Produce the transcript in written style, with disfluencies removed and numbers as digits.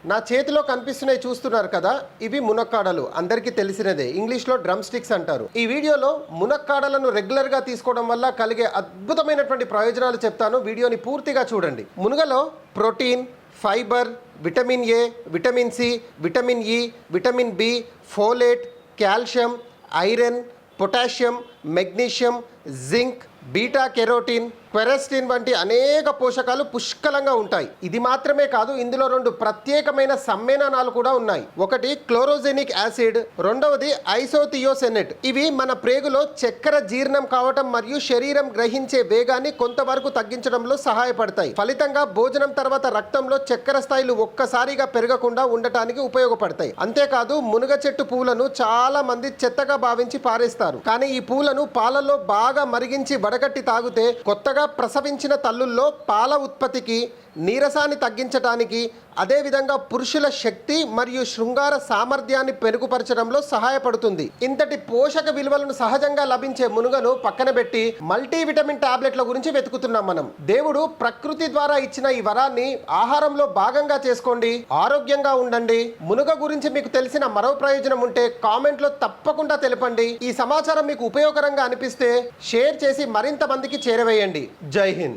నా చేతిలో కనిపిస్తున్నాయి చూస్తున్నారు కదా, ఇవి మునక్కాడలు. అందరికీ తెలిసినదే, ఇంగ్లీష్లో డ్రమ్ స్టిక్స్ అంటారు. ఈ వీడియోలో మునక్కాడలను రెగ్యులర్గా తీసుకోవడం వల్ల కలిగే అద్భుతమైనటువంటి ప్రయోజనాలు చెప్తాను. వీడియోని పూర్తిగా చూడండి. మునగలో protein, fibre, vitamin A, vitamin C, vitamin E, vitamin B, folate, calcium, iron, potassium, magnesium, zinc, beta carotene, quercetin వంటి అనేక పోషకాలు పుష్కలంగా ఉంటాయి. ఇది మాత్రమే కాదు, ఇందులో 2 ప్రత్యేకమైన సమ్మేళనాలు కూడా ఉన్నాయి. ఒకటి క్లోరోజెనిక్ యాసిడ్, రెండవది ఐసోథియోసెనెట్. ఇవి మన ప్రేగులో చక్కెర జీర్ణం కావటం మరియు శరీరం గ్రహించే వేగాన్ని కొంతవరకు తగ్గించడంలో సహాయపడతాయి. ఫలితంగా భోజనం తర్వాత రక్తంలో చక్కెర స్థాయిలు ఒక్కసారిగా పెరగకుండా ఉండటానికి ఉపయోగపడతాయి. అంతేకాదు, మునగ చెట్టు పూలను చాలా మంది చెత్తగా భావించి పారేస్తారు. కానీ ఈ పూలను పాలలో బాగా మరిగించి వడగట్టి తాగితే కొత్తగా ప్రసవించిన తల్లుల్లో పాల ఉత్పత్తికి, నీరసాన్ని తగ్గించడానికి, అదేవిధంగా పురుషుల శక్తి మరియు శృంగార సామర్థ్యాన్ని పెరుగుపరచడంలో సహాయపడుతుంది. ఇంతటి పోషక విలువలను సహజంగా లభించే మునుగను పక్కన పెట్టి మల్టీవిటమిన్ టాబ్లెట్ల గురించి వెతుకుతున్నాం మనం. దేవుడు ప్రకృతి ద్వారా ఇచ్చిన ఈ వరాన్ని ఆహారంలో భాగంగా చేసుకోండి, ఆరోగ్యంగా ఉండండి. మునుగ గురించి మీకు తెలిసిన మరో ప్రయోజనం ఉంటే కామెంట్లో తప్పకుండా తెలపండి. ఈ సమాచారం మీకు ఉపయోగకరంగా అనిపిస్తే షేర్ చేసి మరింత మందికి చేరవేయండి. జై హింద్.